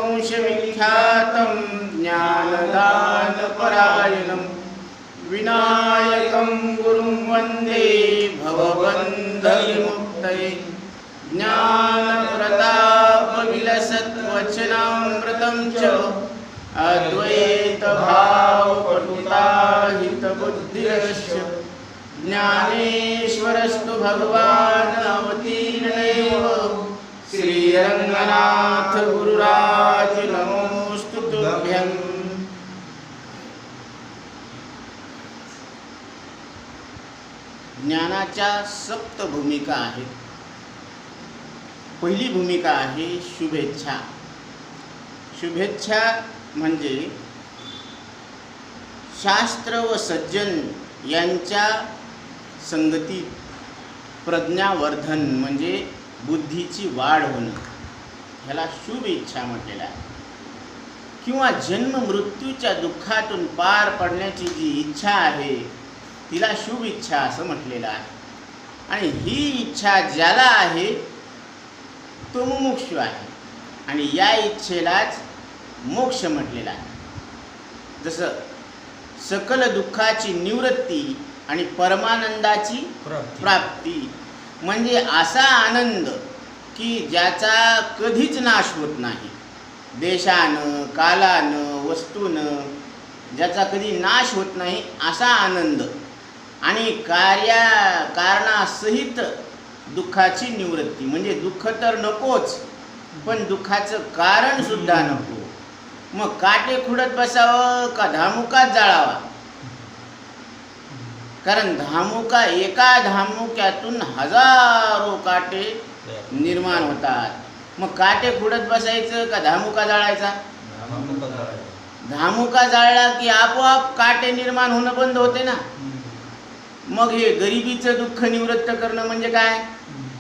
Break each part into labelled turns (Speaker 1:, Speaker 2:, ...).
Speaker 1: वंशविख्यातं ज्ञानदानपरायणं विनायकं गुरुं वन्दे भवबन्धविमुक्तये ज्ञानप्रतापविलसद्वचनामृतं च अद्वैतभावपटुताहितबुद्धिश्च ज्ञानेश्वरस्तु भगवान् अवतीर्णेव श्रीरंगनाथ गुरुराज नमोस्तु तुभ्यं। ज्ञानाच्या सप्त भूमिका आहेत. पहिली भूमिका आहे शुभेच्छा. शुभेच्छा म्हणजे शास्त्र व सज्जन यांच्या संगतीत प्रज्ञावर्धन म्हणजे बुद्धीची वाढ होणं, ह्याला शुभ इच्छा म्हटलेलं आहे. किंवा जन्म मृत्यूच्या दुःखातून पार पडण्याची जी इच्छा आहे तिला शुभ इच्छा असं म्हटलेलं आहे. आणि ही इच्छा ज्याला आहे तो मुमुक्षु आहे आणि या इच्छेलाच मोक्ष म्हटलेला आहे. जसं सकल दुःखाची निवृत्ती आणि परमानंदाची प्राप्ती म्हणजे असा आनंद की ज्याचा कधीच नाश होत नाही. देशानं कालानं वस्तूनं ज्याचा कधी नाश होत नाही असा आनंद आणि कारणासहित दुःखाची निवृत्ती म्हणजे दुःख तर नकोच पण दुःखाचं कारण सुद्धा नको. मग काटे खुडत बसावं का धामुकात जाळावा? कारण धामुका एका धामुक्यातून हजारो काटे निर्माण होतात. मग काटे खुडत बसायचं का धामुका जाळायचा? धामुका जाळला की आपोआप काटे निर्माण होणं बंद होते ना. मग हे गरिबीचं दुःख निवृत्त करणं म्हणजे काय?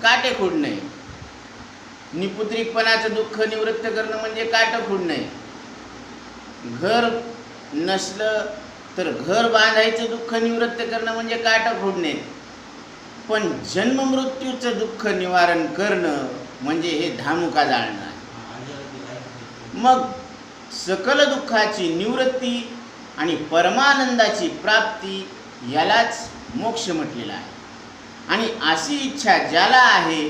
Speaker 1: काटे खुडणे. निपुत्रिकपणाचं दुःख निवृत्त करणं म्हणजे काटे खुडणे. घर नसलं तर घर बांधायचं दुःख निवृत्त करणं म्हणजे काटे खुडणे. पण जन्म मृत्यूचं दुःख निवारण करणं म्हणजे हे धामुका जाळणं आहे. मग सकल दुःखाची निवृत्ती आणि परमानंदाची प्राप्ती यालाच मोक्ष म्हटलेला आहे. आणि अशी इच्छा ज्याला आहे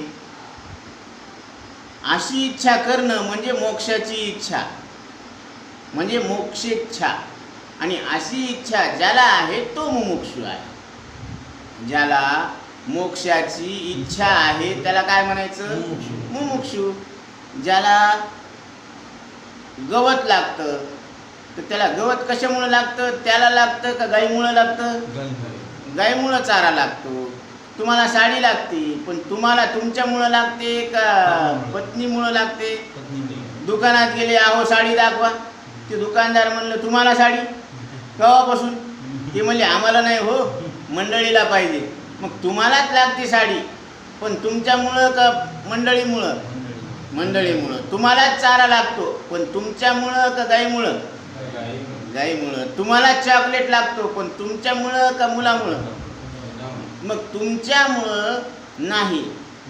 Speaker 1: अशी इच्छा करणं म्हणजे मोक्षाची इच्छा म्हणजे मोक्षेच्छा. आणि अशी इच्छा ज्याला आहे तो मुमुक्षु आहे. ज्याला मोक्षाची इच्छा आहे त्याला काय म्हणायचं? मुमुक्षु. ज्याला गवत लागतं तर त्याला गवत कशामुळं लागतं? त्याला लागतं का गाईमुळं लागतं? गाईमुळं चारा लागतो. तुम्हाला साडी लागते पण तुम्हाला तुमच्यामुळं लागते का पत्नीमुळं लागते? दुकानात गेले आहो साडी दाखवा, ते दुकानदार म्हणलं तुम्हाला साडी केव्हापासून? ते म्हणले आम्हाला नाही हो, मंडळीला पाहिजे. मग तुम्हालाच लागते साडी पण तुमच्यामुळं का मंडळीमुळं? मंडळीमुळं. तुम्हालाच चारा लागतो पण तुमच्यामुळं का गाईमुळं? गाईमुळं. तुम्हालाच चॉकलेट लागतो पण तुमच्यामुळं का मुलामुळं? मग तुमच्यामुळं नाही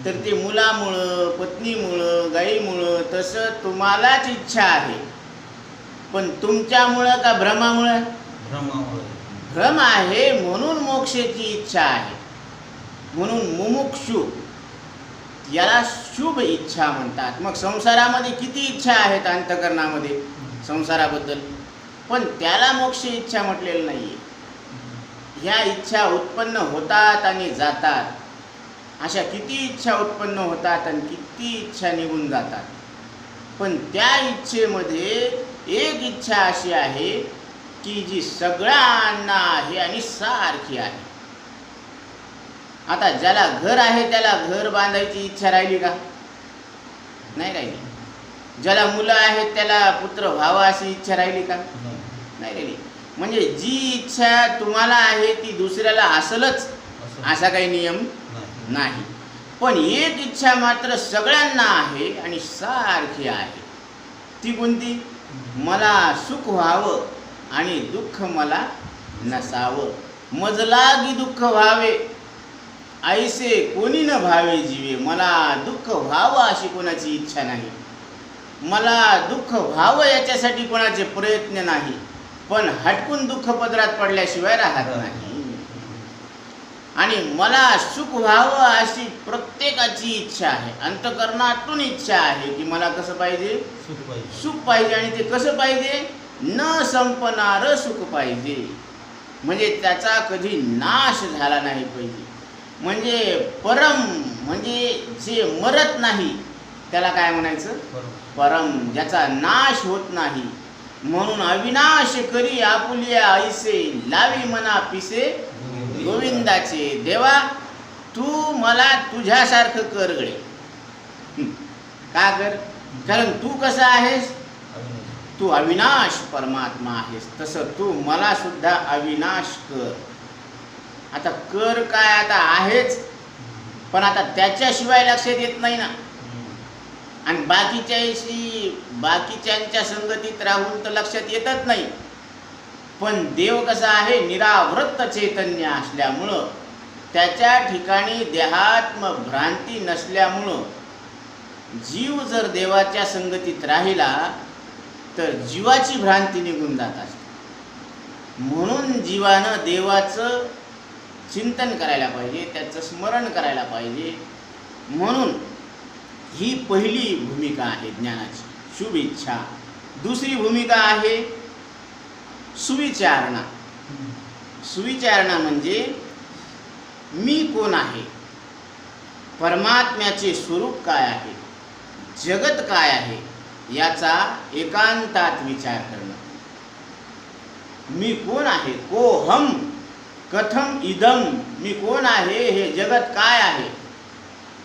Speaker 1: तर ते मुलामुळं, पत्नीमुळं, गाईमुळं. तसं तुम्हालाच इच्छा आहे पण तुमच्यामुळं का भ्रमामुळं? भ्रम आहे म्हणून मोक्षाची इच्छा आहे. म्हणून मुमुक्षु याला शुभ इच्छा म्हणतात. मग संसारामध्ये किती इच्छा आहेत अंतःकरणामध्ये संसाराबद्दल, पण त्याला मोक्ष इच्छा म्हटलेलं नाही आहे. ह्या इच्छा उत्पन्न होतात आणि जातात. अशा किती इच्छा उत्पन्न होतात आणि किती इच्छा निघून जातात. पण त्या इच्छेमध्ये एक इच्छा अशी आहे की जी सगळ्यांना आहे आणि सारखी आहे. आता ज्याला घर आहे त्याला घर बांधायची इच्छा राहिली का? नाही राहिली. ज्याला मुलं आहेत त्याला पुत्र व्हावा अशी इच्छा राहिली का? नाही राहिली. म्हणजे जी इच्छा तुम्हाला आहे ती दुसऱ्याला असलच असा काही नियम नाही. पण एक इच्छा मात्र सगळ्यांना आहे आणि सारखी आहे. ती कोणती? मला सुख व्हावं आणि दुःख मला नसावं. मजलागी दुःख व्हावे ऐसे कोणी न भावे जीवे. मला दुःख व्हावं अशी कोणाची इच्छा नाही. मला दुःख व्हावं याच्यासाठी कोणाचे प्रयत्न नाही, पण हटकून दुःख पदरात पडल्याशिवाय राहत नाही. आणि मला सुख व्हावं अशी प्रत्येकाची इच्छा आहे, अंतःकरणातून इच्छा आहे की मला कसं पाहिजे, सुख पाहिजे. आणि ते कसं पाहिजे, न संपणारं सुख पाहिजे, म्हणजे त्याचा कधी नाश झाला नाही पाहिजे. म्हणजे परम, म्हणजे जे मरत नाही त्याला काय म्हणायचं, परम, ज्याचा नाश होत नाही. म्हणून अविनाश करी आपुलिया ऐसे, लावी मना पिसे गोविंदाचे. देवा तू मला तुझ्यासारखं कर गळे. का कर, कारण तू कसा आहेस, तू अविनाश परमात्मा आहेस, तसं तू मला सुद्धा अविनाश कर. आता कर काय, आता आहेच, पण आता त्याच्याशिवाय लक्षात येत नाही ना. आणि बाकीच्यांच्या संगतीत राहून तर लक्षात येतच नाही. पण देव कसा आहे, निरावृत्त चैतन्य असल्यामुळं, त्याच्या ठिकाणी देहात्म भ्रांती नसल्यामुळं जीव जर देवाच्या संगतीत राहिला तर जीवाची भ्रांती निघून जात असते. म्हणून जीवानं देवाचं चिंतन करायला पाहिजे, त्याचं स्मरण करायला पाहिजे. म्हणून ही पहिली भूमिका आहे ज्ञानाची, शुभ इच्छा. दुसरी भूमिका आहे सुविचारणा. सुविचारणा म्हणजे मी कोण आहे, परमात्म्याचे स्वरूप काय आहे, जगत काय आहे, याचा एकांतात विचार करणं. मी कोण आहे, कोहम कथम इदम, मी कोण आहे, हे जगत काय आहे.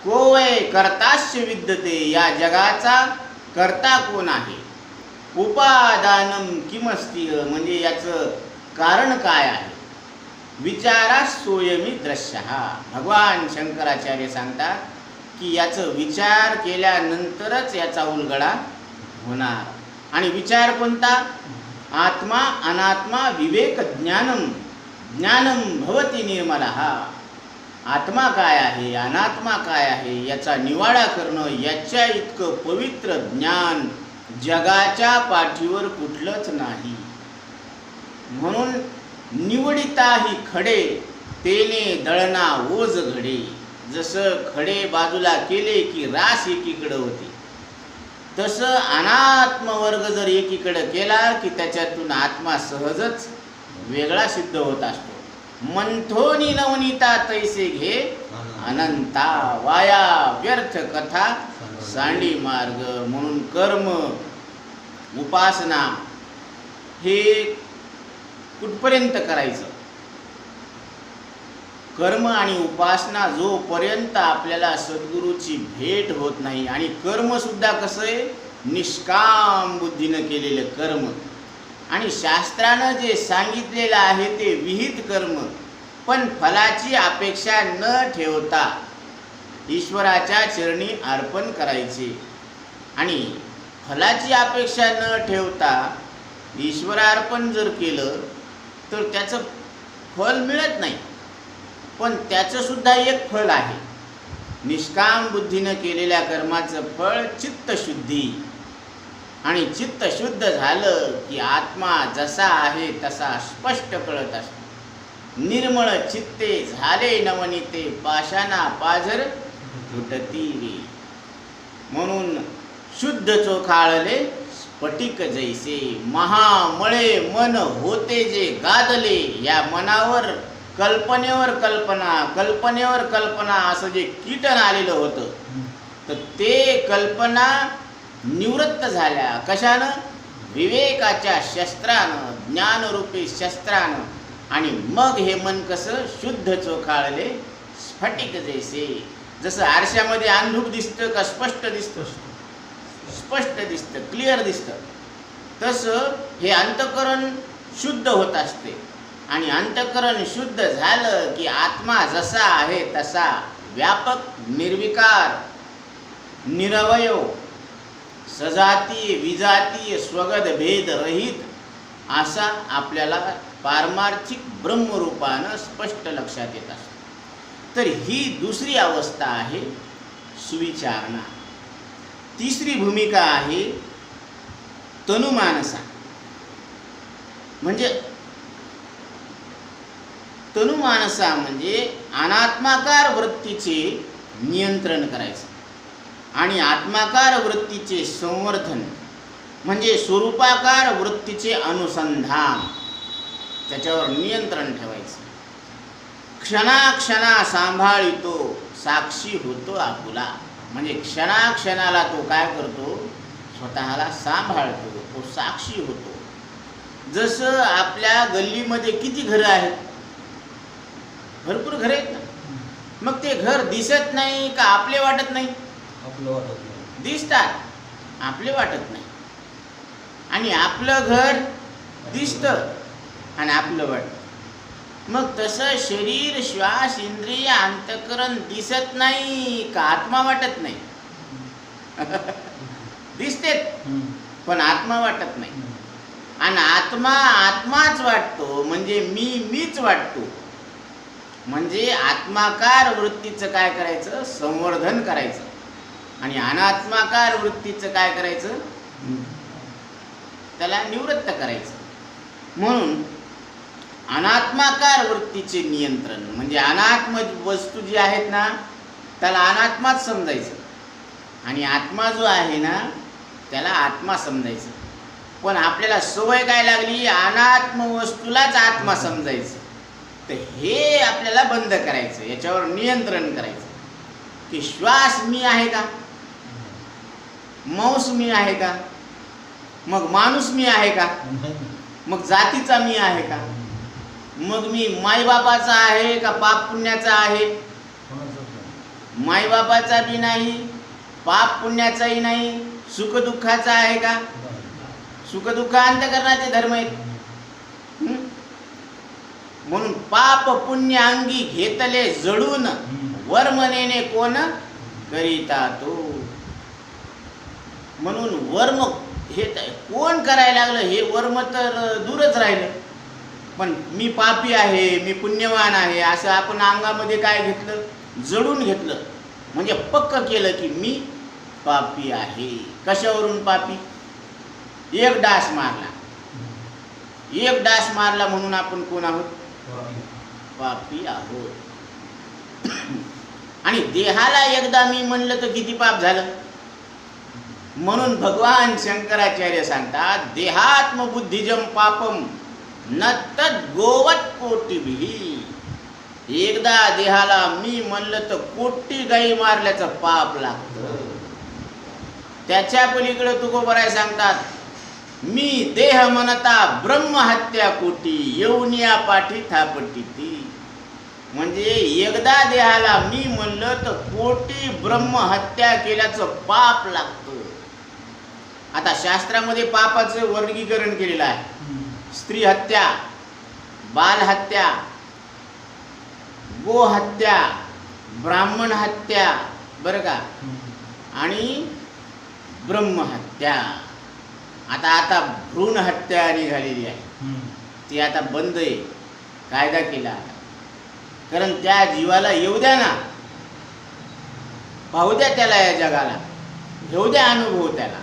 Speaker 1: को वै कर्तास्य विद्यते, या जगाचा कर्ता कोण आहे. उपादानम किमस्ति, म्हणजे याचं कारण काय आहे. विचारास सोयमी दृश्य, भगवान शंकराचार्य सांगतात की याचं विचार केल्यानंतरच याचा उलगडा होणार. आणि विचार कोणता, आत्मा अनात्मा विवेक ज्ञानम, ज्ञानम भवती निर्मलः. आत्मा काय आहे, अनात्मा काय आहे, याचा निवाडा करणं, याच्या इतकं पवित्र ज्ञान जगाच्या पाठीवर कुठलंच नाही. म्हणून निवडिता ही खडे, तेने दळना ओज घडे. जसं खडे बाजूला केले की रास एकीकडे होते, तसं अनात्म वर्ग जर एकीकडे केला की त्याच्यातून आत्मा सहजच वेगळा सिद्ध होत असतो. मंथोनी नवनीता तैसे घे अनंता, वाया व्यर्थ कथा सांडी मार्ग. म्हणून कर्म उपासना हे कुठपर्यंत करायचं. कर्म आणि उपासना जोपर्यंत आपल्याला सद्गुरूची भेट होत नाही. आणि कर्म सुद्धा कसं आहे, निष्काम बुद्धीनं केलेलं कर्म. आणि शास्त्रानं जे सांगितलेलं आहे ते विहित कर्म, पण फलाची अपेक्षा न ठेवता ईश्वराच्या चरणी अर्पण करायचे. आणि फलाची अपेक्षा न ठेवता ईश्वरार्पण जर केलं तर त्याचं फल मिळत नाही. पण त्याचं सुद्धा एक फल आहे, निष्काम बुद्धीनं केलेल्या कर्माचं फळ चित्तशुद्धी. आणि चित्त शुद्ध झालं की आत्मा जसा आहे तसा स्पष्ट कळत असतो. निर्मळ चित्ते झाले नवनीते, पाषाणा पाझर तुटती रे. म्हणून शुद्ध चोखाळले स्फटिक जैसे, महामळे मन होते जे गादले. या मनावर कल्पनेवर कल्पना, कल्पनेवर कल्पना असं जे कीटन आलेलं होतं, तर ते कल्पना निवृत्त झाल्या. कशानं, विवेकाच्या शस्त्रानं, ज्ञानरूपी शस्त्रानं. आणि मग हे मन कसं शुद्ध चोखाळले स्फटिक जैसे. जसं आरशामध्ये अंधूक दिसतं का स्पष्ट दिसतं, स्पष्ट दिसतं, क्लिअर दिसतं, तसं हे अंतःकरण शुद्ध होत असते. आणि अंतःकरण शुद्ध झालं की आत्मा जसा आहे तसा व्यापक, निर्विकार, निरवयव, सजातीय विजातीय स्वगत भेद रहित असा आपल्याला पारमार्थिक ब्रह्मरूपानं स्पष्ट लक्षात येत असतं. तर ही दुसरी अवस्था आहे सुविचारणा. तिसरी भूमिका आहे तनुमानसा. म्हणजे तनुमानसा म्हणजे अनात्माकार वृत्तीचे नियंत्रण करायचं आणि आत्माकार वृत्तीचे संवर्धन म्हणजे स्वरूपाकार वृत्तीचे अनुसंधान, त्याच्यावर नियंत्रण ठेवायचं. क्षणाक्षणा सांभाळितो साक्षी होतो आपुला. म्हणजे क्षणाक्षणाला तो काय करतो, स्वतःला सांभाळतो, तो साक्षी होतो. जसं आपल्या गल्लीमध्ये किती घरं आहेत, भरपूर घरं आहेत ना. मग ते घर दिसत नाही का आपले वाटत नाही?
Speaker 2: आपलं वाटत नाही.
Speaker 1: दिसतात, आपले वाटत नाही. आणि आपलं घर दिसतं आणि आपलं वाटतं. मग तसं शरीर, श्वास, इंद्रिय, अंतःकरण दिसत नाही का आत्मा वाटत नाही? दिसते पण आत्मा वाटत नाही. आणि आत्माच वाटतो म्हणजे मीच वाटतो. म्हणजे आत्माकार वृत्तीचं काय करायचं, संवर्धन करायचं आणि अनात्माकार वृत्तीचं काय करायचं, त्याला निवृत्त करायचं. म्हणून अनात्माकार वृत्तीचे नियंत्रण म्हणजे अनात्म वस्तू जी आहेत ना त्याला अनात्माच समजायचं आणि आत्मा जो आहे ना त्याला आत्मा समजायचं. पण आपल्याला सवय काय लागली, अनात्म वस्तूलाच आत्मा समजायचं. तर हे आपल्याला बंद करायचं, याच्यावर नियंत्रण करायचं. की श्वास मी आहे का, मांस मी आहे का, मग माणूस मी आहे का, मग जातीचा मी आहे का, मग मी माईबापाचा आहे का पाप पुण्याचा आहे? माईबापाचा बी नाही, पाप पुण्याचाही नाही, सुखदुःखाचा आहे का? सुखदुःख अंतःकरणाचे धर्म आहेत. म्हणून पाप पुण्य अंगी घेतले जडून वर्मनेने कोण करीता तो. म्हणून वर्म हे कोण करायला लागलं, हे वर्म तर दूरच राहिलं. पण मी पापी आहे, मी पुण्यवान आहे असं आपण अंगामध्ये काय घेतलं, जडून घेतलं. म्हणजे पक्क केलं की मी पापी आहे. कशावरून पापी? एक डास मारला म्हणून आपण कोण आहोत, पापी आहोत. आणि देहाला एकदा मी म्हणलं तर किती पाप झालं. म्हणून भगवान शंकराचार्य सांगतात, देहात्मबुद्धिजम पापम न तद गोवत कोटीभिः. एकदा देहाला मी म्हणलं तर कोटी गाई मारल्याचं पाप लागतं. त्याच्या पलीकडे तुकोबराय सांगतात, मी देह म्हणता ब्रह्महत्या कोटी येऊनिया पाठी थापटी ती. म्हणजे एकदा देहाला मी म्हणलं तर कोटी ब्रह्महत्या केल्याचं पाप लागतं. आता शास्त्रामध्ये पापाचं वर्गीकरण केलेलं आहे. स्त्री हत्या, बालहत्या, गोहत्या, ब्राह्मण हत्या, बरं का, आणि ब्रह्महत्या. आता भ्रूण हत्या निघालेली आहे, ती आता बंद आहे, कायदा केला. कारण त्या जीवाला येऊ द्या ना, पाहू द्या त्याला, या जगाला घेऊ द्या अनुभव त्याला.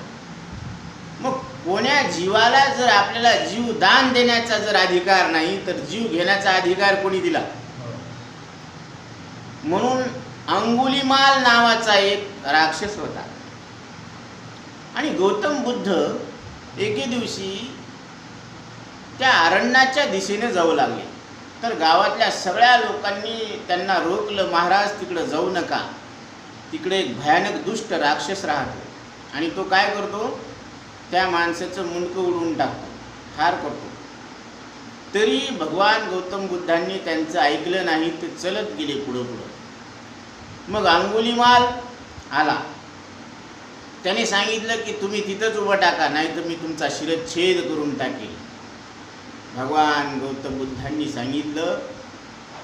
Speaker 1: मग कोण्या जीवाला जर आपल्याला जीव दान देण्याचा जर अधिकार नाही तर जीव घेण्याचा अधिकार कोणी दिला? म्हणून अंगुलीमाल नावाचा एक राक्षस होता आणि गौतम बुद्ध एके दिवशी त्या अरण्याच्या दिशेने जाऊ लागले. तर गावातल्या सगळ्या लोकांनी त्यांना रोखलं, महाराज तिकडे जाऊ नका, तिकडे एक भयानक दुष्ट राक्षस राहतो आणि तो काय करतो, त्या माणसाचं मुंडकं उडवून टाकतो, ठार करतो. तरी भगवान गौतम बुद्धांनी त्यांचं ऐकलं नाही, ते चलत गेले पुढं. मग अंगुलीमाल आला, त्याने सांगितलं की तुम्ही तिथंच उभं टाका, नाही तर मी तुमचा शिरच्छेद करून टाकेल. भगवान गौतम बुद्धांनी सांगितलं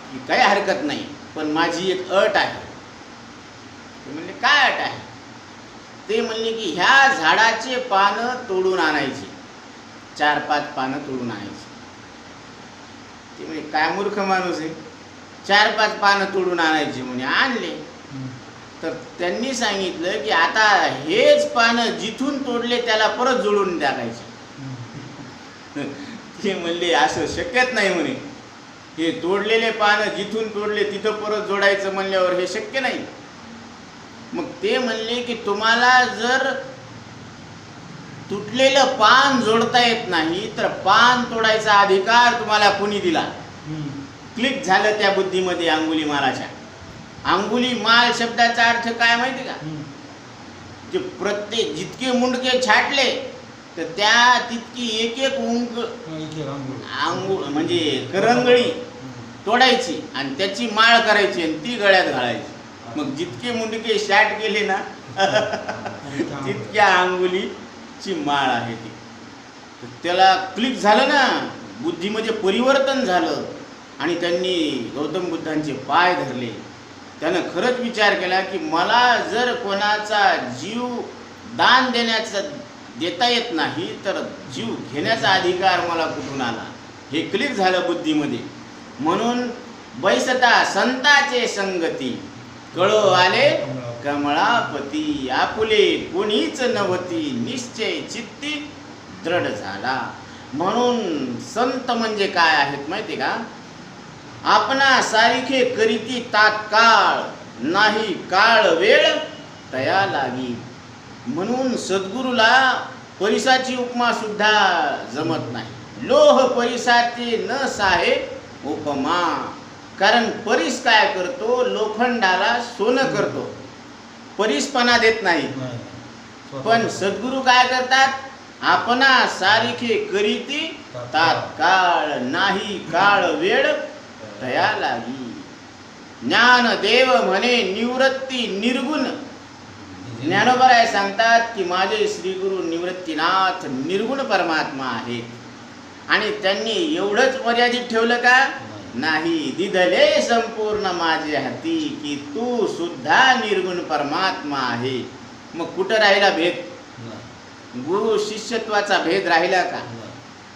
Speaker 1: की काही हरकत नाही, पण माझी एक अट आहे. ते म्हणले काय अट आहे? ते म्हणले की ह्या झाडाचे पानं तोडून आणायची, 4-5 पानं तोडून आणायची. ते म्हणजे काय मूर्ख माणूस आहे, 4-5 पानं तोडून आणायची. म्हणे आणले. तर त्यांनी सांगितलं की आता हेच पानं जिथून तोडले त्याला परत जोडून टाकायचे. ते म्हणले असं शक्यच नाही म्हणे, हे तोडलेले पानं जिथून तोडले तिथं परत जोडायचं म्हणल्यावर हे शक्य नाही. मग ते म्हणले की तुम्हाला जर तुटलेलं पान जोडता येत नाही तर पान तोडायचा अधिकार तुम्हाला कोणी दिला? क्लिक झालं त्या बुद्धीमध्ये अंगुलीमालाच्या. अंगुलीमाल शब्दाचा अर्थ काय माहिती का? जे प्रत्येक जितके मुंडके छाटले तर त्या तितकी एक एक अंगुळ म्हणजे करंगळी तोडायची आणि त्याची माळ करायची आणि ती गळ्यात घालायची. मग जितके मुंडके शाट गेले ना तितक्या अंगुलीची माळ आहे ती. तर त्याला क्लिक झालं ना, बुद्धीमध्ये परिवर्तन झालं आणि त्यांनी गौतम बुद्धांचे पाय धरले. त्यानं खरंच विचार केला की मला जर कोणाचा जीव दान देता येत नाही तर जीव घेण्याचा अधिकार मला कुठून आला? हे क्लिक झालं बुद्धीमध्ये. म्हणून बैसता संताचे संगती, कळो आले कमळापती, आपुले कोणीच नव्हती, निश्चय चित्ती दृढ झाला. म्हणून संत म्हणजे काय आहेत माहिती का? आपणा सारिखे करीती तात्काळ, नाही काळ वेळ तया लागी. म्हणून सद्गुरूला परिसाची उपमा सुद्धा जमत नाही. लोह परिसाचे न साहे उपमा. कारण परीस काय करतो? लोखंडाला सोनं करतो, परीसपणा देत नाही. पण सद्गुरू काय करतात? आपणा सारिखे करीती तात्काळ, नाही काळ वेळ तया लागी. ज्ञानदेव म्हणे निवृत्ती निर्गुण. ज्ञानोबराय सांगतात की माझे श्रीगुरु निवृत्तीनाथ निर्गुण परमात्मा आहे. आणि त्यांनी एवढंच मर्यादित ठेवलं का? नाही. दिधले संपूर्ण माझे हाती की तू सुद्धा निर्गुण परमात्मा आहे. मग कुठं राहिला भेद? गुरु शिष्यत्वाचा भेद राहिला का?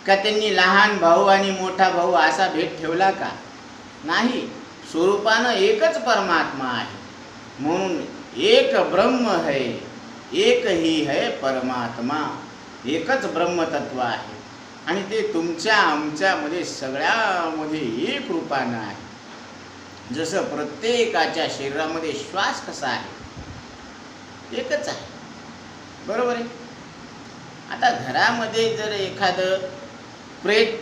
Speaker 1: का त्यांनी लहान भाऊ आणि मोठा भाऊ असा भेद ठेवला का? नाही. स्वरूपानं एकच परमात्मा आहे. म्हणून एक ब्रह्म है, एक ही है परमात्मा. एकच ब्रह्मतत्व आहे आणि ते तुमच्या आमच्यामध्ये सगळ्यामध्ये एक रूपानं आहे. जसं प्रत्येकाच्या शरीरामध्ये श्वास कसा आहे? एकच आहे. बरोबर आहे. आता घरामध्ये जर एखादं प्रेत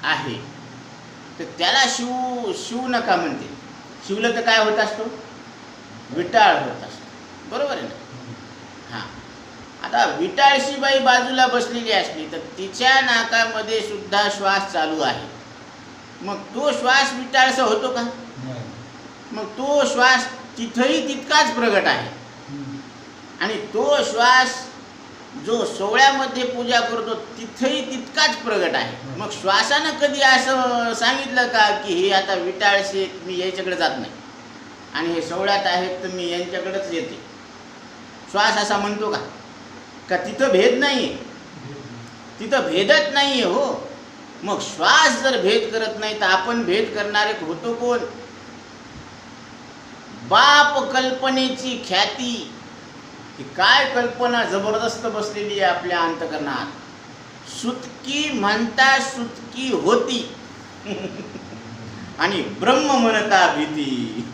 Speaker 1: आहे तर त्याला शिव नका म्हणते. शिवलं तर काय होत असतो? विटाळ होत असतो. बरोबर आहे ना? हां. आता विटाळशी बाई बाजूला बसलेली असली तर तिच्या नाकामध्ये सुद्धा श्वास चालू आहे. मग तो श्वास विटाळसा होतो का? मग तो श्वास तिथंही तितकाच प्रगट आहे. आणि तो श्वास जो सोहळ्यामध्ये पूजा करतो तिथंही तितकाच प्रगट आहे. मग श्वासानं कधी असं सांगितलं का की हे आता विटाळशी मी याच्याकडे जात नाही आणि हे सोहळ्यात आहेत तर मी यांच्याकडेच येते? श्वास असा म्हणतो का? का तिथं भेद नाही आहे? तिथं भेदच नाही आहे. हो. मग श्वास जर भेद करत नाही तर आपण भेद करणारे होतो कोण? बाप कल्पनेची ख्याती. ही काय कल्पना जबरदस्त बसलेली आहे आपल्या अंतकरणात. सुतकी म्हणता सुतकी होती आणि ब्रह्म म्हणता भीती.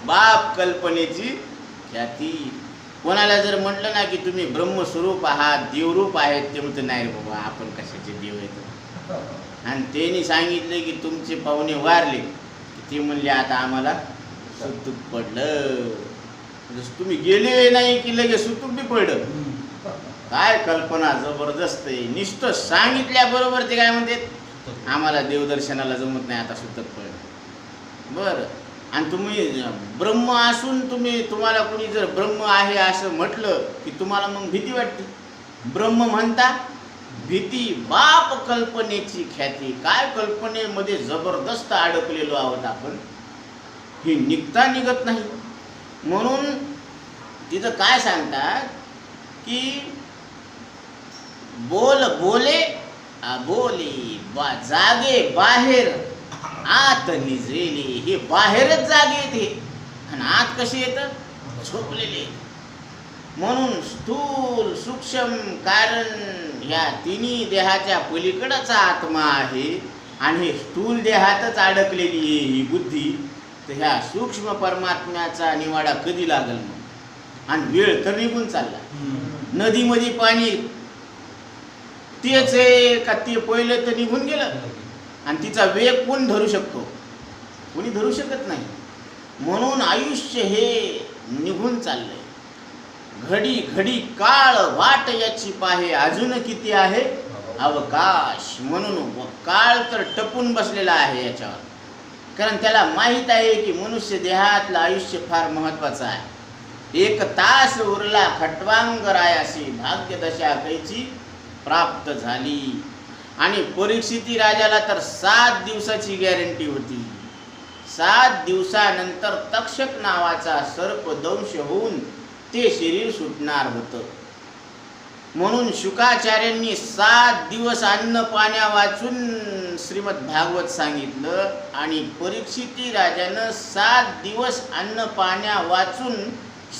Speaker 1: बाप कल्पनेची ख्याती. कोणाला जर म्हटलं ना की तुम्ही ब्रह्मस्वरूप आहात, देवरूप आहेत, ते म्हणतं नाही रे बाबा आपण कशाचे देव आहेत. आणि त्यांनी सांगितलं की तुमचे पाहुणे वारले, ते म्हणले आता आम्हाला सुतूक पडलं. तुम्ही गेले नाही की लगेच सुतूक बी पडलं. काय कल्पना जबरदस्त आहे. नुसतं सांगितल्याबरोबर ते काय म्हणतात? आम्हाला देवदर्शनाला जमत नाही, आता सुतक पडलं. बरं. आणि तुम्ही ब्रह्म असून तुम्हाला कोणी जर ब्रह्म आहे असं म्हटलं की तुम्हाला मग भीती वाटते. ब्रह्म म्हणता भीती. बाप कल्पनेची ख्याती. काय कल्पनेमध्ये जबरदस्त अडकलेलो आहोत आपण, ही निघता निघत नाही. म्हणून तिथं काय सांगतात की बोले बोले जागे बाहेर आत निजलेली. हे बाहेरच जागे येते आणि आत कशी येतं? झोपलेले. म्हणून स्थूल सूक्ष्म कारण ह्या तिन्ही देहाच्या पलीकडचा आत्मा आहे आणि हे स्थूल देहातच अडकलेली आहे ही बुद्धी. तर ह्या सूक्ष्म परमात्म्याचा निवाडा कधी लागल मग? आणि वेळ तर निघून चालला. नदीमध्ये पाणी तेच आहे का ते पहिलं तर निघून गेलं आणि तिचा वेग कोण धरू शकतो? कोणी धरू शकत नाही. म्हणून आयुष्य हे निघून चाललंय. घडी घडी काळ वाट याची पाहे अजून किती आहे अवकाश. म्हणून काळ तर टपून बसलेला आहे याच्यावर. कारण त्याला माहीत आहे की मनुष्य देहातलं आयुष्य फार महत्वाचं आहे. 1 तास उरला खट्वांगरायाशी भाग्यदशा कैची प्राप्त झाली. आणि परीक्षिती राजाला तर 7 दिवसाची गॅरंटी होती. 7 दिवसानंतर तक्षक नावाचा सर्प दंश होऊन ते शरीर सुटणार होतं. म्हणून शुकाचार्यांनी 7 दिवस अन्न पाण्या वाचून श्रीमद भागवत सांगितलं आणि परीक्षिती राजानं 7 दिवस अन्न पाण्या वाचून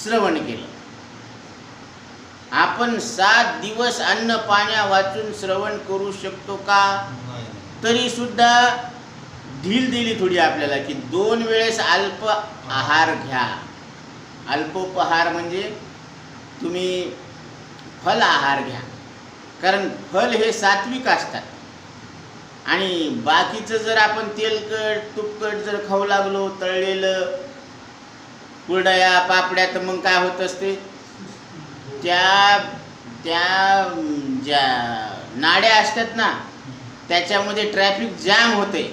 Speaker 1: श्रवण केलं. आपण 7 दिवस अन्न पाण्या वाचून श्रवण करू शकतो का? तरी सुद्धा ढील दिली थोडी आपल्याला की 2 वेळेस अल्प आहार घ्या. अल्पोपहार म्हणजे तुम्ही फल आहार घ्या. कारण फल हे सात्विक असतात आणि बाकीचं जर आपण तेलकट तुपकट जर खाऊ लागलो, तळलेलं कुरडया पापड्या, तर मग काय होत असते? त्या ज्या नाड्या असतात ना त्याच्यामध्ये ट्रॅफिक जॅम होते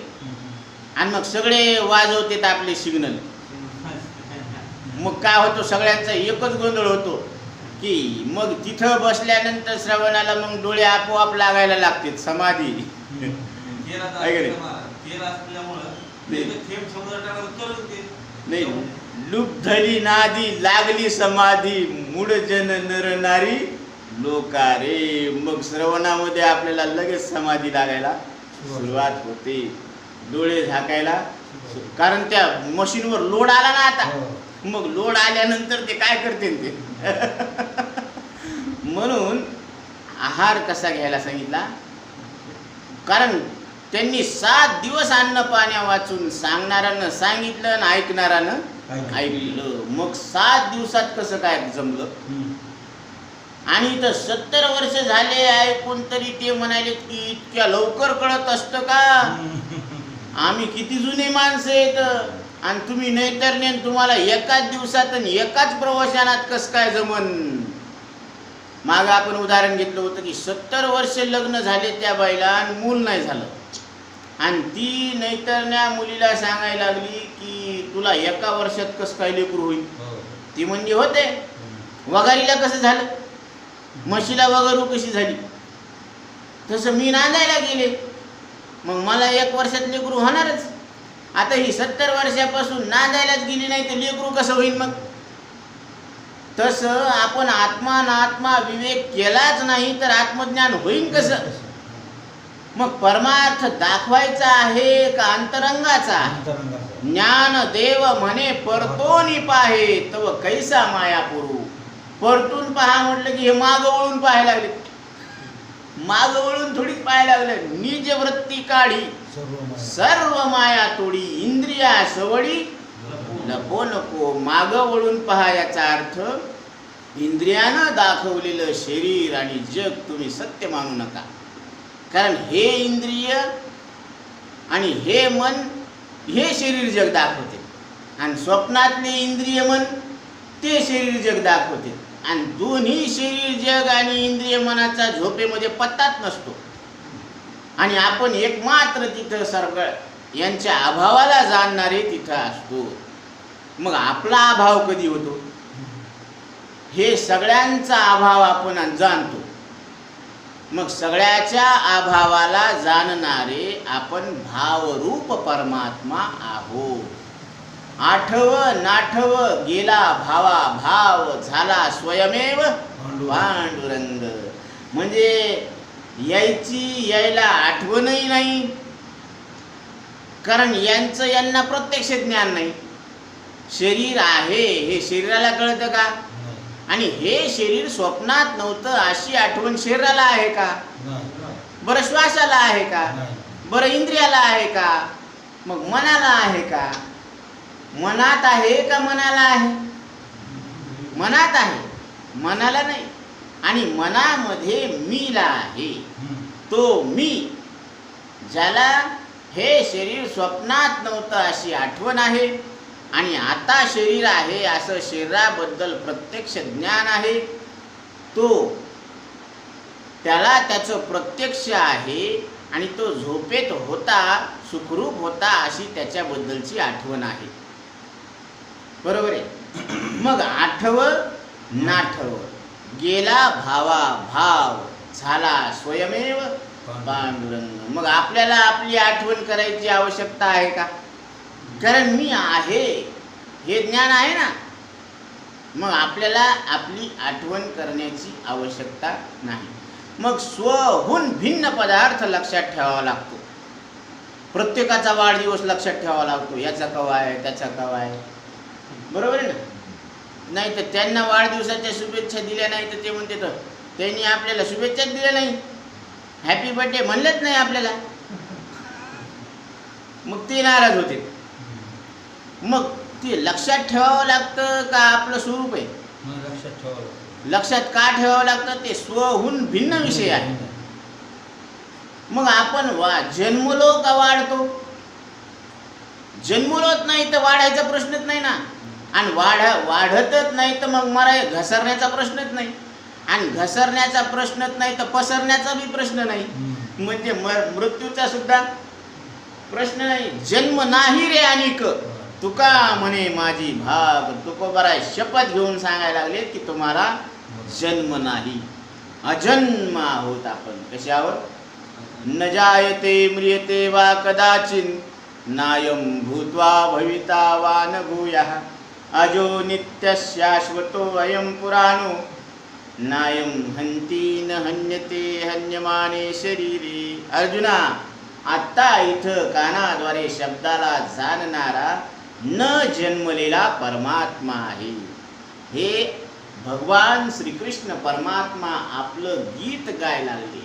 Speaker 1: आणि मग सगळे वाजवतात आपले सिग्नल. मग काय होतं? सगळ्यांचा एकच गोंधळ होतो की मग तिथं बसल्यानंतर श्रवणाला मग डोळे आपोआप लागायला लागतात. समाधी नाही, लुब्धली नादी लागली समाधी मूळ जन नर नारी लोकारे. मग श्रवणामध्ये आपल्याला लगेच समाधी लागायला सुरुवात होते, डोळे झाकायला. कारण त्या मशीनवर लोड आला ना आता. मग लोड आल्यानंतर ते काय करते ते म्हणून आहार कसा घ्यायला सांगितला? कारण त्यांनी 7 दिवस अन्न पाण्या वाचून सांगणाऱ्यानं सांगितलं आणि ऐकणाऱ्यानं ऐकलं. मग 7 दिवसात कसं काय जमलं? आणि इथं 70 वर्ष झाले ऐकून तरी ते म्हणाले की इतक्या लवकर कळत असतं का? आम्ही किती जुने माणसं आहेत आणि तुम्ही नैतरण्य तुम्हाला एकाच दिवसात आणि एकाच प्रवचनात कसं काय जमन? मागं आपण उदाहरण घेतलं होतं की 70 वर्ष लग्न झाले त्या बाईला आणि मूल नाही झालं आणि ती नैतरण्या मुलीला सांगायला लागली की तुला एका वर्षात कसं काय लेकरू होईल? ती म्हणजे होते. वगारीला कसं झालं? म्हशीला वगरू कशी झाली? तसं मी नांदायला गेले, मग मला 1 वर्षात लेकरू होणारच. आता ही 70 वर्षापासून नांदायलाच गेली नाही तर लेकरू कसं होईल मग? तसं आपण आत्मा विवेक केलाच नाही तर आत्मज्ञान होईल कसं? मग परमार्थ दाखवायचा आहे का अंतरंगाचा? ज्ञान देव म्हणे परतोनी पाहे तव कैसा माया पुरू. परतून पहा म्हटलं की हे मागं वळून पाहायला लागले. मागं वळून थोडीच पाहायला लागले. निज वृत्ती काढी सर्व माया तोडी इंद्रिया सवडी लपो नको. मागं वळून पहा याचा अर्थ इंद्रियानं दाखवलेलं शरीर आणि जग तुम्ही सत्य मानू नका. कारण हे इंद्रिय आणि हे मन हे शरीर जग दाखवते आणि स्वप्नातले इंद्रिय मन ते शरीर जग दाखवते आणि दोन्ही शरीर जग आणि इंद्रिय मनाचा झोपेमध्ये पत्ताच नसतो आणि आपण एकमात्र तिथं सगळं यांच्या अभावाला जाणणारे तिथं असतो. मग आपला अभाव कधी होतो? हे सगळ्यांचा अभाव आपण जाणतो. मग सगळ्याच्या अभावाला जाणणारे आपण भावरूप परमात्मा आहोत. आठव नाठव गेला भावा भाव झाला स्वयमेव पांडुरंग. म्हणजे यायला आठवणही नाही कारण यांना प्रत्यक्ष ज्ञान नाही. शरीर आहे हे शरीराला कळतं का?
Speaker 2: नाही.
Speaker 1: आणि हे शरीर स्वप्नात नव्हतं अशी आठवण शरीराला आहे का?
Speaker 2: नाही.
Speaker 1: बरं श्वासाला आहे का?
Speaker 2: नाही.
Speaker 1: बरं इंद्रियाला आहे का? मग मनाला आहे का? मनात आहे का मनाला आहे? मनात आहे, मनाला नाही. आणि मनामध्ये मीला आहे. तो मी ज्याला हे शरीर स्वप्नात नव्हतं अशी आठवण आहे आणि आता शरीर आहे असं शरीराबद्दल प्रत्यक्ष ज्ञान आहे, तो त्याला त्याचं प्रत्यक्ष आहे आणि तो झोपेत होता, सुखरूप होता अशी त्याच्याबद्दलची आठवण आहे. बरोबर आहे. मग आठव नाठव गेला भावा भाव झाला स्वयमेव पांडुरंग. मग आपल्याला आपली आठवण करायची आवश्यकता आहे का? कारण मी आहे हे ज्ञान आहे ना. मग आपल्याला आपली आठवण करण्याची आवश्यकता नाही. मग स्वहून भिन्न पदार्थ लक्षात ठेवावा लागतो. प्रत्येकाचा वाढदिवस लक्षात ठेवावा लागतो. याचा कवा आहे, त्याचा कवा आहे. बरोबर आहे ना? नाही तर त्यांना वाढदिवसाच्या शुभेच्छा दिल्या नाही तर ते म्हणते तर त्यांनी आपल्याला शुभेच्छाच दिल्या नाही, हॅपी बर्थडे म्हणलंच नाही आपल्याला, मग ते नाराज होते. मग ते लक्षात ठेवावं लागतं का आपलं स्वरूप आहे?
Speaker 2: लक्षात ठेवावं.
Speaker 1: लक्षात का ठेवावं लागतं? ते स्वहून भिन्न विषय आहे. मग आपण जन्मलो का वाढतो? जन्मलोच नाही तर वाढायचा प्रश्नच नाही ना. आणि वाढतच नाही तर मग घसरण्याचा प्रश्नच नाही. आणि घसरण्याचा प्रश्नच नाही तर पसरण्याचा बी प्रश्न नाही. म्हणजे मृत्यूचा सुद्धा प्रश्न नाही. जन्म नाही रे अनिक तुका म्हणे माझी भाग. तुकोबारा शपथ घेऊन सांगायला लागले की तुम्हाला जन्म नाही, अजन्म आहोत आपण. कसे आहोत? न जायते म्रियते वा कदाचिन नायम भूत्वा भविता वा न भूयः अजो नित्य शाश्वतो अयम पुराणो नायम हंती न हन्यते हन्यमाने शरीरे. अर्जुना, आत्ता इथं कानाद्वारे शब्दाला जाणणारा न जन्मलेला परमात्मा आहे. हे भगवान श्रीकृष्ण परमात्मा आपलं गीत गायला लागले.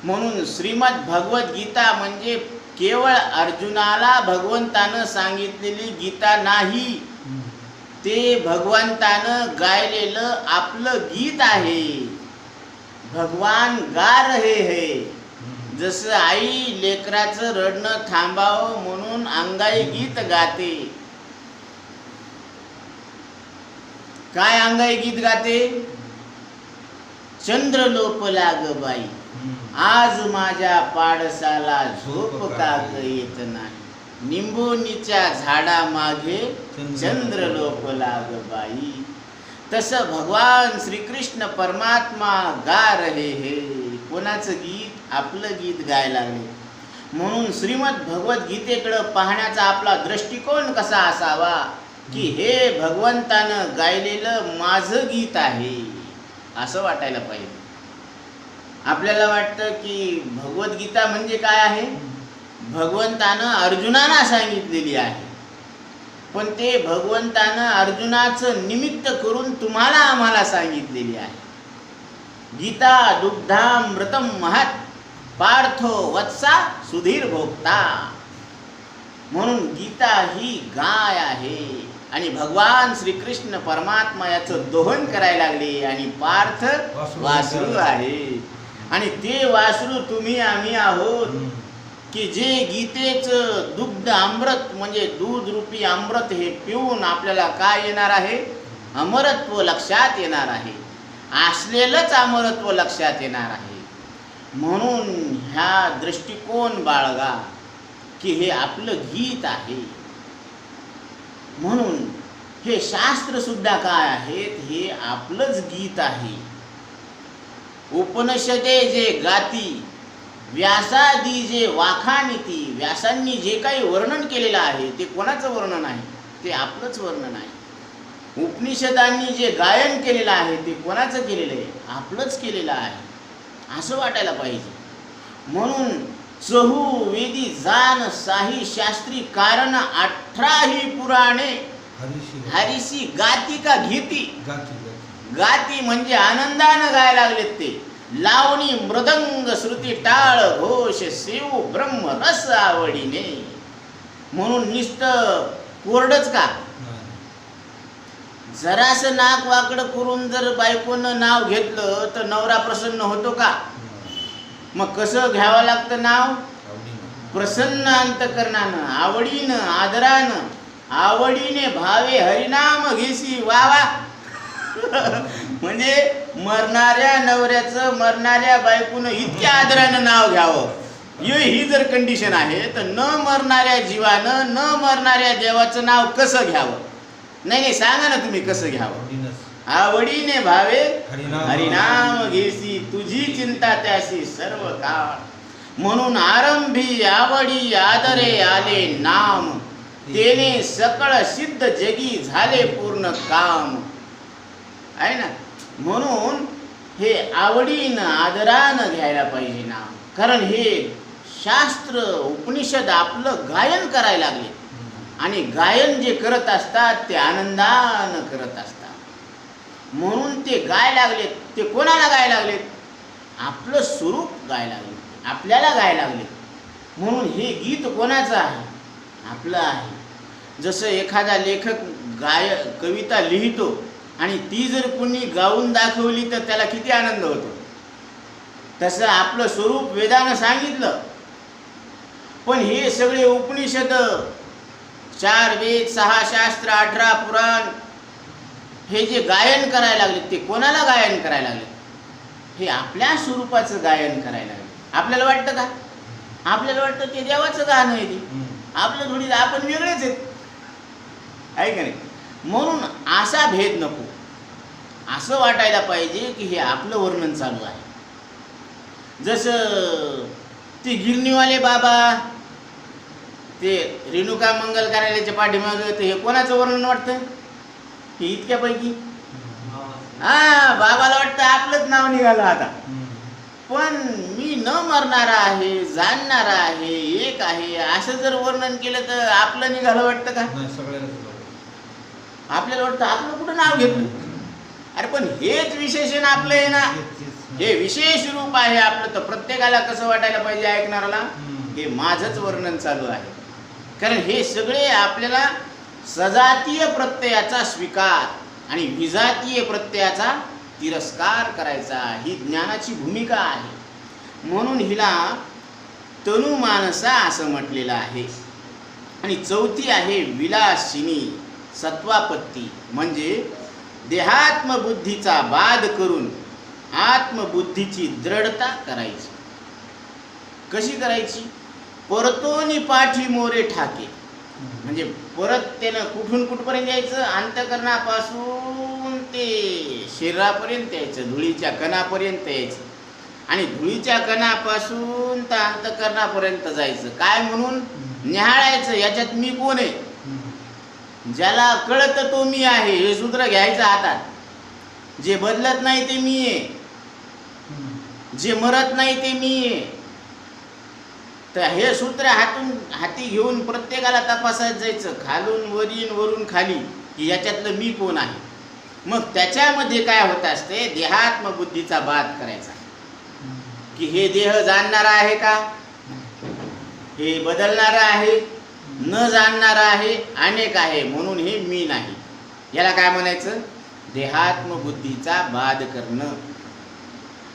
Speaker 1: म्हणून श्रीमद भगवद्गीता म्हणजे केवळ अर्जुनाला भगवंतानं सांगितलेली गीता नाही, ते भगवंतानं गायलेलं आपलं गीत आहे. भगवान गा रहे है. जसं आई लेकराचं रडणं थांबावं म्हणून अंगाई गीत गाते. काय अंगाई गीत गाते? चंद्र लोपला ग बाई, आज माझ्या पाडसाला झोप का येत नाही. निंबोनीच्या झाडा मागे चंद्र लोपला ग बाई. तसं भगवान श्रीकृष्ण परमात्मा गा रहे हे. कोणाचं गीत? आपलं गीत गायला लागले. म्हणून श्रीमद भगवद्गीतेकडं पाहण्याचा आपला दृष्टिकोन कसा असावा की हे भगवंतानं गायलेलं माझं गीत आहे असं वाटायला पाहिजे. आपल्याला वाटतं की भगवद्गीता म्हणजे काय आहे? भगवंतानं अर्जुनाला सांगितलेली आहे. पण ते भगवंतानं अर्जुनाचं निमित्त करून तुम्हाला आम्हाला सांगितलेली आहे. गीता दुग्धामृतम महत् पार्थो वत्सा सुधीर भोक्ता. म्हणून गीता ही गाय आहे आणि भगवान श्रीकृष्ण परमात्मा याचं दोहन करायला लागले आणि पार्थ वासरू आहे. आणि ते वासरू तुम्ही आम्ही आहोत की जे गीतेचं दुग्ध अमृत म्हणजे दूध रूपी अमृत हे पिऊन आपल्याला काय येणार आहे? अमरत्व लक्षात येणार आहे. असलेलंच अमरत्व लक्षात येणार आहे. म्हणून ह्या दृष्टिकोन बाळगा की हे आपलं गीत आहे. म्हणून हे शास्त्र सुद्धा काय आहेत? हे आपलंच गीत आहे. उपनिषदे जे गाती, व्यासादी जे वाखाणीती, व्यासांनी जे काही वर्णन केलेलं आहे ते कोणाचं वर्णन आहे? ते आपलंच वर्णन आहे. उपनिषदांनी जे गायन केलेलं आहे ते कोणाचं केलेलं आहे? आपलंच केलेलं आहे असं वाटायला पाहिजे. म्हणून चहू वेदी जान साही शास्त्री कारण 18ही पुराणे
Speaker 2: हरीशी
Speaker 1: हरीशी गाती का घेती.
Speaker 2: गाती गाती
Speaker 1: गाती म्हणजे आनंदानं गायला लागलेत ते. लावणी मृदंग श्रुती टाळ घोष शिव ब्रह्म रस आवडीने. म्हणून नुसतं कोरडच का,
Speaker 2: नाही.
Speaker 1: जरासं नाक वाकडं करून जर बायकोनं नाव घेतलं तर नवरा प्रसन्न होतो का? मग कसं घ्यावं लागतं नाव?
Speaker 2: आवडीनं.
Speaker 1: प्रसन्न अंतकरणानं, आवडीनं, आदरानं. आवडीने भावे हरिनाम घेसी वावा. म्हणजे मरणाऱ्या नवऱ्याचं मरणाऱ्या बायकोनं इतक्या आदरानं नाव घ्यावं. ही जर कंडिशन आहे तर न मरणाऱ्या जीवानं न मरणाऱ्या देवाचं नाव कसं घ्यावं? नाही सांगा ना तुम्ही कसं घ्यावं?
Speaker 2: आवडीनंच.
Speaker 1: आवडीने भावे
Speaker 2: हरिनाम.
Speaker 1: हरिनाम घेसी तुझी चिंता त्याशी सर्व काळ. म्हणून आरंभी आवडी आदरे आले नाम. तेने सकळ सिद्ध जगी झाले पूर्ण काम. आहे ना. म्हणून हे आवडीनं आदरानं घ्यायला पाहिजे नाम. कारण हे शास्त्र उपनिषद आपलं गायन करायला लागले. आणि गायन जे करत असतात ते आनंदानं करत असतात. म्हणून ते गाय लागलेत. ते कोणाला गाय लागलेत? आपलं स्वरूप गाय लागले, आपल्याला गाय लागले. म्हणून हे गीत कोणाचं आहे? आपलं आहे. जसं एखादा लेखक कविता लिहितो आणि ती जर कोणी गाऊन दाखवली तर त्याला किती आनंद होतो. तसं आपलं स्वरूप वेदानं सांगितलं. पण हे सगळे उपनिषद, 4 वेद, 6 शास्त्र, 18 पुराण हे जे गायन करायला लागले ते कोणाला गायन करायला लागले? हे आपल्या स्वरूपाचं गायन करायला लागले. आपल्याला वाटतं का? आपल्याला वाटतं ते देवाचं गाणं आहे. ते आपलं थोडी, आपण वेगळेच आहेत, आहे का नाही? म्हणून असा भेद नको. असं वाटायला पाहिजे की हे आपलं वर्णन चालू आहे. जसं ते गिरणीवाले बाबा ते रेणुका मंगल कार्यालयाच्या पाठीमागं ते हे कोणाचं वर्णन वाटतं? हे इतक्यापैकी बाबाला वाटतं आपलंच नाव निघालं आता. पण मी न मरणारा आहे, जाणणारा आहे, एक आहे असं जर वर्णन केलं तर आपलं निघालं वाटतं का?
Speaker 2: नाही, सगळ्याला
Speaker 1: आपल्याला वाटतं आपलं कुठं नाव घेतलं. अरे पण हेच विशेषण आपलं आहे ना. हे विशेष रूप आहे आपलं. तर प्रत्येकाला कसं वाटायला पाहिजे ऐकणाऱ्याला? हे माझंच वर्णन चालू आहे. कारण हे सगळे आपल्याला सजातीय प्रत्ययाचा स्वीकार आणि विजातीय प्रत्ययाचा तिरस्कार करायचा, ही ज्ञानाची भूमिका आहे. म्हणून हिला तनुमानसा असं म्हटलेलं आहे. आणि चौथी आहे विलासिनी सत्वापत्ती. म्हणजे देहात्मबुद्धीचा बाध करून आत्मबुद्धीची दृढता करायची. कशी करायची? परतोनी पाठी मोरे ठाके. म्हणजे परत त्यानं कुठून कुठपर्यंत यायचं? अंतकरणापासून ते शरीरापर्यंत यायचं, धुळीच्या कणापर्यंत यायचं. आणि धुळीच्या कणापासून तर अंतकरणापर्यंत जायचं. काय म्हणून? निहाळायचं याच्यात मी कोण आहे. ज्याला कळतं तो मी आहे हे सूत्र घ्यायचं हातात. जे बदलत नाही ते मी आहे, जे मरत नाही ते मी आहे. तर हे सूत्र हाती घेऊन प्रत्येकाला तपासायचं जायचं, खालून वरीन वरून खाली, की याच्यातलं मी कोण आहे. मग त्याच्यामध्ये काय होत असते? देहात्मबुद्धीचा बाध करायचा. की हे देह जाणणारा आहे का? हे बदलणारा आहे, न जाणणारा आहे, अनेक आहे, म्हणून हे मी नाही. याला काय म्हणायचं? देहात्मबुद्धीचा बाध करणं.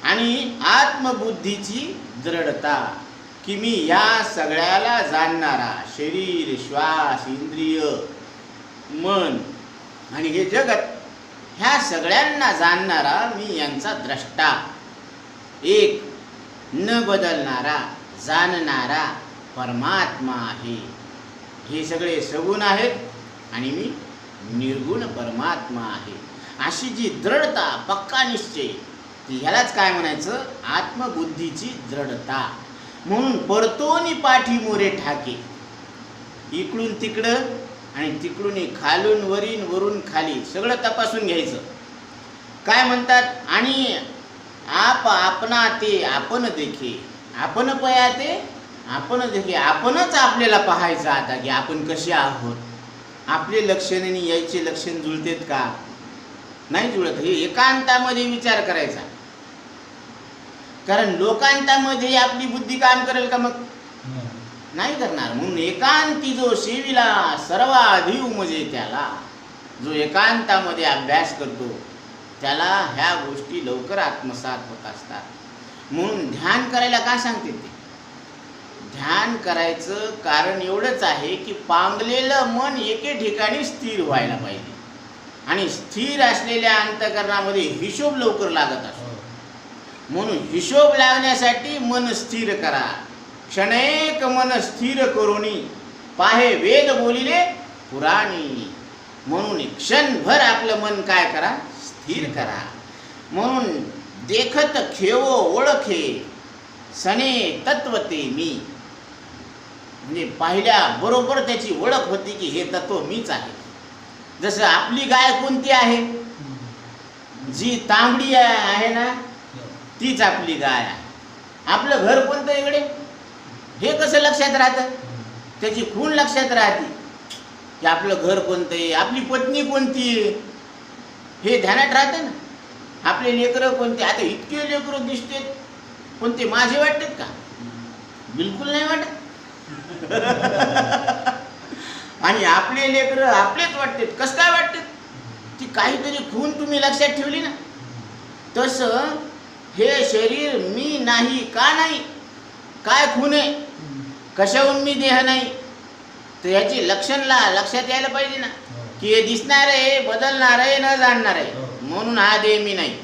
Speaker 1: आणि आत्मबुद्धीची दृढता, की मी या सगळ्याला जाणणारा, शरीर, श्वास, इंद्रिय, मन आणि हे जगत, ह्या सगळ्यांना जाणणारा मी, यांचा द्रष्टा, एक न बदलणारा जाणणारा परमात्मा आहे. हे सगळे सगुण आहेत आणि मी निर्गुण परमात्मा आहे. अशी जी दृढता, पक्का निश्चय, ह्यालाच काय म्हणायचं? आत्मबुद्धीची दृढता. म्हणून परतोनी पाठी मोरे ठाके. इकडून तिकडं आणि तिकडून खालून वरीन वरून खाली सगळं तपासून घ्यायचं. काय म्हणतात? आणि आप आपना ते आपण देखे, आपण पया ते आपणच आपल्याला पाहायचं आता की आपण कसे आहोत. आपले लक्षण आणि यायचे लक्षण जुळतेत का, नाही जुळत. हे एकांतामध्ये विचार करायचा. कारण लोकांतामध्ये आपली बुद्धी काम करेल का, मग नाही करणार. म्हणून एकांती जो सेविला सर्वाधिक म्हणजे त्याला, जो एकांतामध्ये अभ्यास करतो त्याला ह्या गोष्टी लवकर आत्मसात होत असतात. म्हणून ध्यान करायला का सांगते ते? ध्यान करायचं कारण एवढंच आहे की पांगलेलं मन एके ठिकाणी स्थिर व्हायला पाहिजे. आणि स्थिर असलेल्या अंतःकरणामध्ये हिशोब लवकर लागत असतो. म्हणून हिशोब लागण्यासाठी मन स्थिर करा. क्षणेक मन स्थिर करोनी पाहे वेद बोलिले पुराणी. म्हणून क्षणभर आपलं मन काय करा, स्थिर करा. म्हणून देखत खेवो ओळखे सने तत्वते मी. म्हणजे पाहिल्या बरोबर त्याची ओळख होती की हे तत्व मीच आहे. जसं आपली गाय कोणती आहे, जी तांबडी आहे ना, तीच आपली गाय आहे. आपलं घर कोणतं इकडे, हे कसं लक्षात राहतं? त्याची खूण लक्षात राहते की आपलं घर कोणतं आहे, आपली पत्नी कोणती आहे, हे ध्यानात राहतं ना. आपले लेकरं कोणते, आता इतके लेकरं दिसते पण ते माझे वाटतात का? बिलकुल नाही वाटत. आणि आपले लेकरं आपलेच वाटतात. कसं काय वाटतात? ती काहीतरी खूण तुम्ही लक्षात ठेवली ना. तसं हे शरीर मी नाही का नाही, काय खूण आहे, कशाहून मी देह नाही, तर याची लक्षणला लक्षात यायला पाहिजे ना की हे दिसणार आहे, बदलणार आहे, न जाणणार आहे. म्हणून हा देह मी नाही.